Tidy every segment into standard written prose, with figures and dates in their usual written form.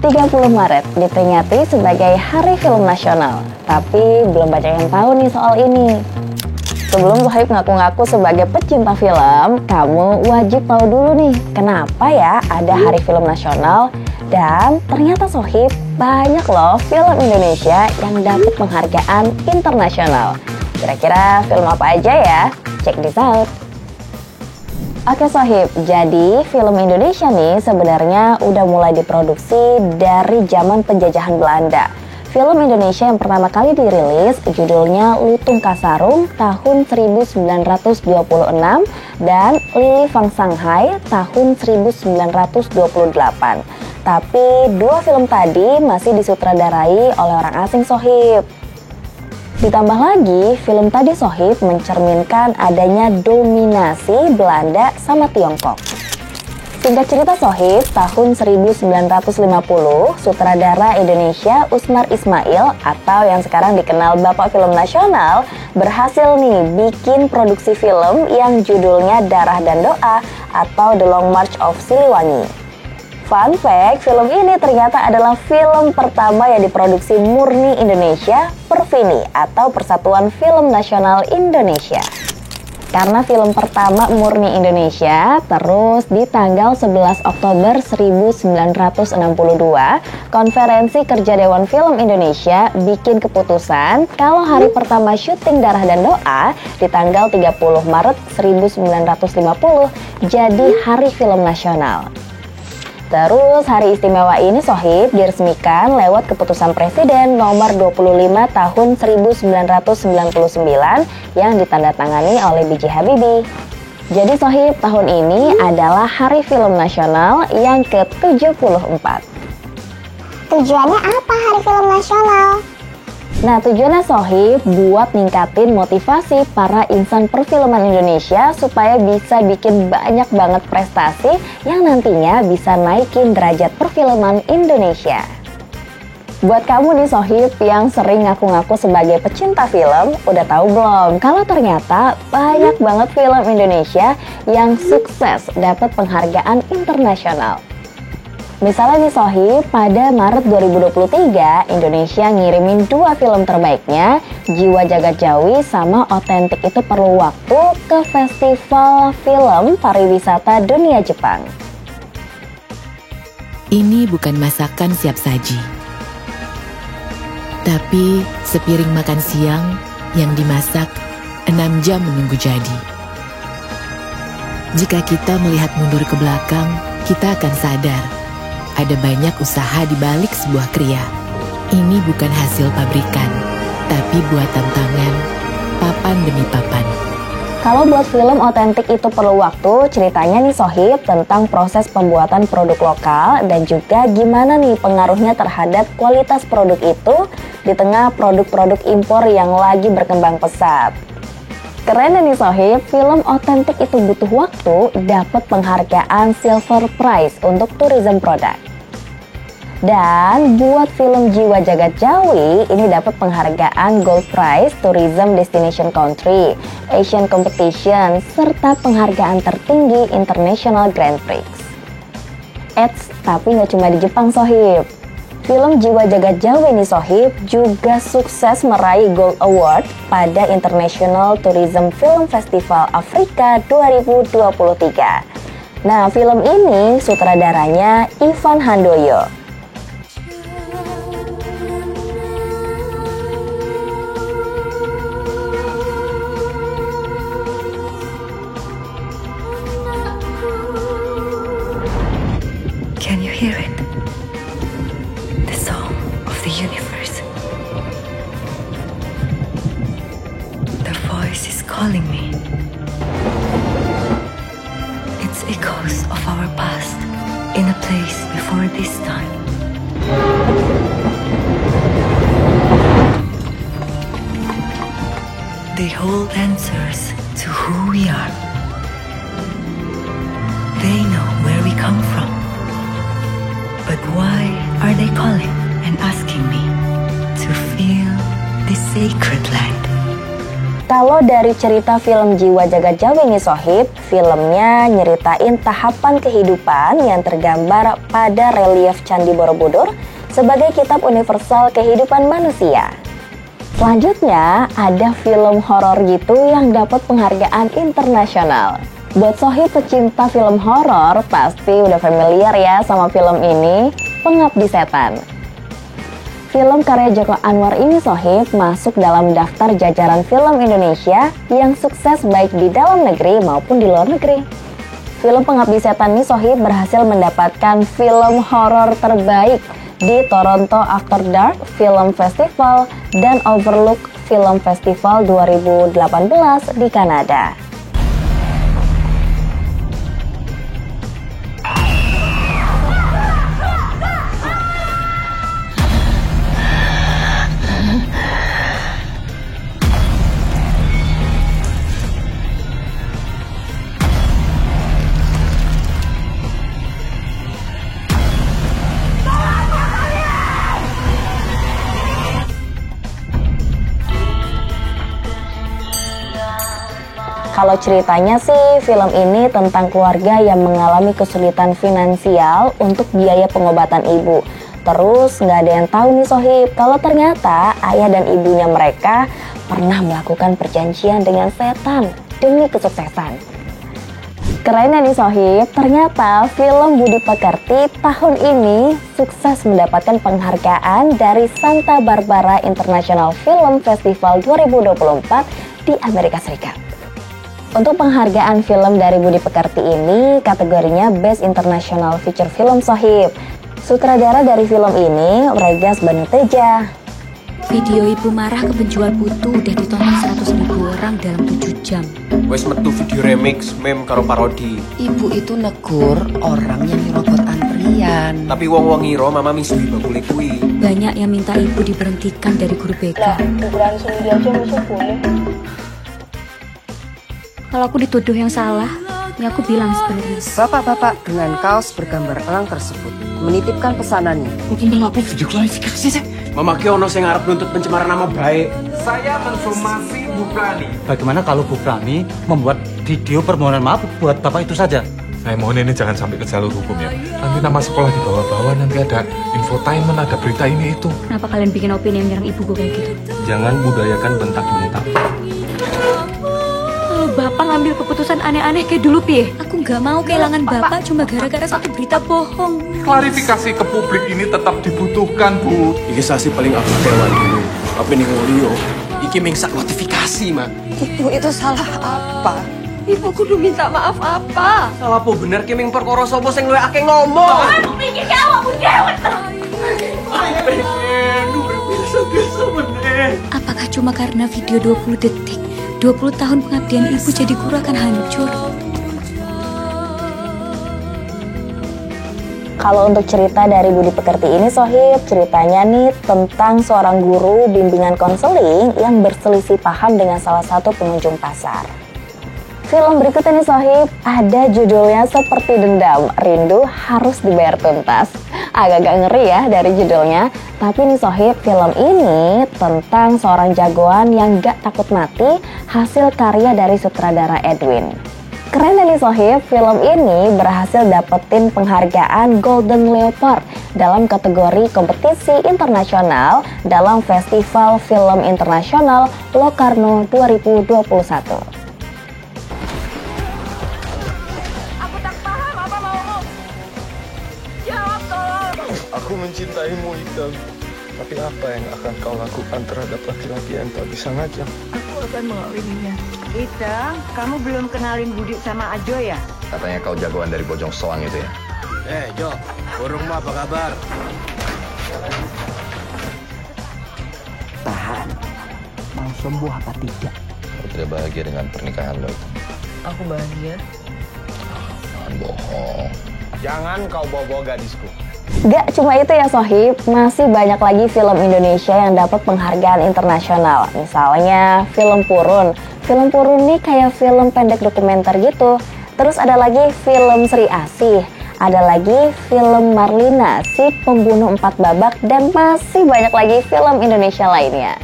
30 Maret diperingati sebagai Hari Film Nasional, tapi belum banyak yang tahu nih soal ini. Sebelum Sohib ngaku-ngaku sebagai pecinta film, kamu wajib tahu dulu nih, kenapa ya ada Hari Film Nasional? Dan ternyata Sohib, banyak loh film Indonesia yang dapat penghargaan internasional. Kira-kira film apa aja ya? Check this out. Oke Sohib, jadi film Indonesia nih sebenarnya udah mulai diproduksi dari zaman penjajahan Belanda. Film Indonesia yang pertama kali dirilis judulnya Lutung Kasarung tahun 1926 dan Lili Fang Shanghai tahun 1928. Tapi dua film tadi masih disutradarai oleh orang asing Sohib. Ditambah lagi, film tadi Sohib mencerminkan adanya dominasi Belanda sama Tiongkok. Singkat cerita Sohib, tahun 1950, sutradara Indonesia Usmar Ismail atau yang sekarang dikenal Bapak Film Nasional berhasil nih bikin produksi film yang judulnya Darah dan Doa atau The Long March of Siliwangi. Fun fact, film ini ternyata adalah film pertama yang diproduksi murni Indonesia, Perfini atau Persatuan Film Nasional Indonesia. Karena film pertama murni Indonesia, terus di tanggal 11 Oktober 1962, Konferensi Kerja Dewan Film Indonesia bikin keputusan kalau hari pertama syuting Darah dan Doa di tanggal 30 Maret 1950 jadi Hari Film Nasional. Terus hari istimewa ini Sohib diresmikan lewat keputusan Presiden nomor 25 tahun 1999 yang ditandatangani oleh B.J. Habibie. Jadi Sohib, tahun ini adalah Hari Film Nasional yang ke-74. Tujuannya apa Hari Film Nasional? Nah, tujuannya Sohib buat ningkatin motivasi para insan perfilman Indonesia supaya bisa bikin banyak banget prestasi yang nantinya bisa naikin derajat perfilman Indonesia. Buat kamu nih Sohib yang sering ngaku-ngaku sebagai pecinta film, udah tahu belum kalau ternyata banyak banget film Indonesia yang sukses dapat penghargaan internasional. Misalnya nih Sohib, pada Maret 2023, Indonesia ngirimin dua film terbaiknya, Jiwa Jagat Jawi sama Otentik Itu Perlu Waktu, ke Festival Film Pariwisata Dunia Jepang. Ini bukan masakan siap saji, tapi sepiring makan siang yang dimasak 6 jam menunggu jadi. Jika kita melihat mundur ke belakang, kita akan sadar ada banyak usaha di balik sebuah kriya. Ini bukan hasil pabrikan, tapi buatan tangan, papan demi papan. Kalau buat film Otentik Itu Perlu Waktu, ceritanya nih Sohib tentang proses pembuatan produk lokal dan juga gimana nih pengaruhnya terhadap kualitas produk itu di tengah produk-produk impor yang lagi berkembang pesat. Keren nih Sohib, film Otentik Itu Butuh Waktu dapat penghargaan Silver Prize untuk tourism product. Dan buat film Jiwa Jagat Jawi ini dapat penghargaan Gold Prize Tourism Destination Country, Asian Competition, serta penghargaan tertinggi International Grand Prix. Eits, tapi nggak cuma di Jepang Sohib. Film Jiwa Jagat Jawi nih Sohib juga sukses meraih Gold Award pada International Tourism Film Festival Afrika 2023. Nah, film ini sutradaranya Ivan Handoyo. Can you hear it? The song of the universe. The voice is calling me. It's echoes of our past in a place before this time. They hold answers to who we are. They know where we come from. But why are they calling and asking me to feel this sacred land? Kalau dari cerita film Jiwa Jagat Jawi nih Sohib, filmnya nyeritain tahapan kehidupan yang tergambar pada relief Candi Borobudur sebagai kitab universal kehidupan manusia. Selanjutnya, ada film horor gitu yang dapat penghargaan internasional. Buat Sohib pecinta film horor, pasti udah familiar ya sama film ini, Pengabdi Setan. Film karya Joko Anwar ini Sohib masuk dalam daftar jajaran film Indonesia yang sukses baik di dalam negeri maupun di luar negeri. Film Pengabdi Setan ini Sohib berhasil mendapatkan film horor terbaik di Toronto After Dark Film Festival dan Overlook Film Festival 2018 di Kanada. Kalau ceritanya sih, film ini tentang keluarga yang mengalami kesulitan finansial untuk biaya pengobatan ibu. Terus nggak ada yang tahu nih Sohib, kalau ternyata ayah dan ibunya mereka pernah melakukan perjanjian dengan setan demi kesuksesan. Kerennya nih Sohib, ternyata film Budi Pekerti tahun ini sukses mendapatkan penghargaan dari Santa Barbara International Film Festival 2024 di Amerika Serikat. Untuk penghargaan film dari Budi Pekerti ini, kategorinya Best International Feature Film Sohib. Sutradara dari film ini, Regas Banuteja. Video ibu marah ke penjual putu udah ditonton 100.000 orang dalam 7 jam. Wes metu video remix, meme karo parodi. Ibu itu negur orang yang nyerobot antrian. Tapi wong-wong ngira mama misui bakule kuwi. Banyak yang minta ibu diberhentikan dari guru BK. Ukuran sendiri aja masuk boleh. Kalau aku dituduh yang salah, ya aku bilang sebenarnya. Bapak-bapak dengan kaos bergambar elang tersebut menitipkan pesanannya. Mungkin aku video klarifikasi sih. Mama ki ono sing arep nuntut pencemaran nama baik. Saya mensomasi Bu Prani. Bagaimana kalau Bu Prani membuat video permohonan maaf buat Bapak itu saja? Saya mohon ini jangan sampai ke jalur hukum ya. Nanti nama sekolah dibawa-bawa, nanti ada infotainment, ada berita ini itu. Kenapa kalian bikin opini yang nyerang ibuku kayak gitu? Jangan budayakan bentak-bentak. Kalau bapak ngambil keputusan aneh-aneh kayak dulu Pi, aku nggak mau kehilangan bapak cuma gara-gara satu berita bohong. Klarifikasi ke publik ini tetap dibutuhkan, Bu. Iki sasi paling aku kewan dulu. Apa nih ngolio? Iki mengsak notifikasi, Mak. Ibu itu salah apa? Ibu kudu minta maaf apa? Salah apa bener ki ming perkara sapa sing luwih akeh ngomong? Aku pikir kamu aku dewet. Apakah cuma karena video 20 detik 20 tahun pengabdian ibu jadi guru akan hancur? Kalau untuk cerita dari Budi Pekerti ini Sohib, ceritanya nih tentang seorang guru bimbingan konseling yang berselisih paham dengan salah satu pengunjung pasar. Film berikutnya nih Sohib, ada judulnya Seperti Dendam, Rindu Harus Dibayar Tuntas. Agak-agak ngeri ya dari judulnya, tapi nih Sohib, film ini tentang seorang jagoan yang gak takut mati, hasil karya dari sutradara Edwin. Keren nih Sohib, film ini berhasil dapetin penghargaan Golden Leopard dalam kategori kompetisi internasional dalam Festival Film Internasional Locarno 2021. Aku mencintaimu, Ida. Tapi apa yang akan kau lakukan terhadap laki-laki yang tak bisa ngajak? Aku akan mengawininya. Ida, kamu belum kenalin Budi sama Ajo ya? Katanya kau jagoan dari Bojong Soang itu ya? Jo, burung mah apa kabar? Tahan. Mau sembuh apa tidak? Kau tidak bahagia dengan pernikahan lo itu? Aku bahagia. Jangan bohong. Jangan kau bawa-bawa gadisku. Gak cuma itu ya Sohib, masih banyak lagi film Indonesia yang dapat penghargaan internasional. Misalnya film Purun. Film Purun ini kayak film pendek dokumenter gitu. Terus ada lagi film Sri Asih. Ada lagi film Marlina, si pembunuh 4 babak. Dan masih banyak lagi film Indonesia lainnya.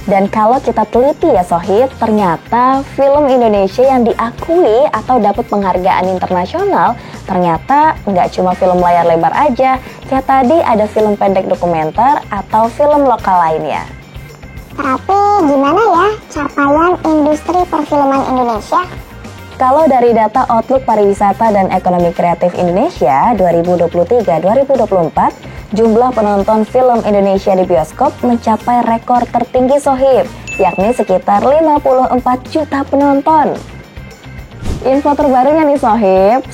Dan kalau kita teliti ya Sohib, ternyata film Indonesia yang diakui atau dapat penghargaan internasional ternyata nggak cuma film layar lebar aja, kayak tadi ada film pendek dokumenter atau film lokal lainnya. Tapi gimana ya capaian industri perfilman Indonesia? Kalau dari data Outlook Pariwisata dan Ekonomi Kreatif Indonesia 2023-2024, jumlah penonton film Indonesia di bioskop mencapai rekor tertinggi Sohib, yakni sekitar 54 juta penonton. Info terbarunya nih Sohib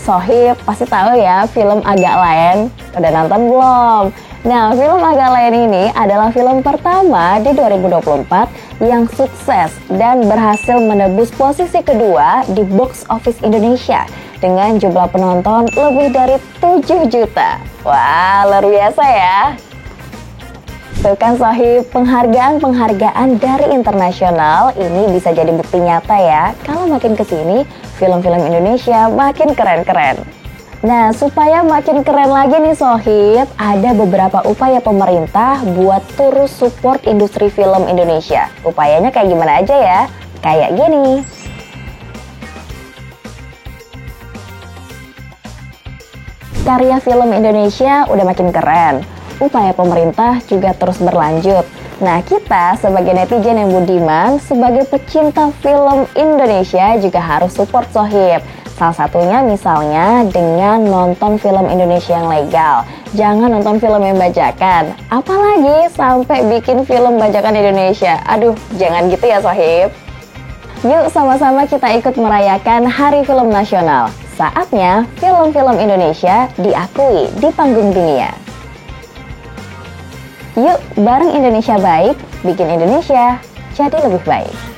pasti tahu ya film Agak Laen. Udah nonton belum? Nah, film Agak Laen ini adalah film pertama di 2024 yang sukses dan berhasil menembus posisi kedua di box office Indonesia dengan jumlah penonton lebih dari 7 juta. Wah, luar biasa ya. Tuh kan Sohib, penghargaan dari internasional ini bisa jadi bukti nyata ya kalau makin kesini film-film Indonesia makin keren-keren. Nah, supaya makin keren lagi nih Sohib, ada beberapa upaya pemerintah buat terus support industri film Indonesia. Upayanya kayak gimana aja ya? Kayak gini. Karya film Indonesia udah makin keren. Upaya pemerintah juga terus berlanjut. Nah, kita sebagai netizen yang budiman, sebagai pecinta film Indonesia juga harus support Sohib. Salah satunya misalnya dengan nonton film Indonesia yang legal. Jangan nonton film yang bajakan. Apalagi sampai bikin film bajakan Indonesia. Aduh, jangan gitu ya Sohib. Yuk sama-sama kita ikut merayakan Hari Film Nasional. Saatnya film-film Indonesia diakui di panggung dunia. Yuk, bareng Indonesia baik, bikin Indonesia jadi lebih baik.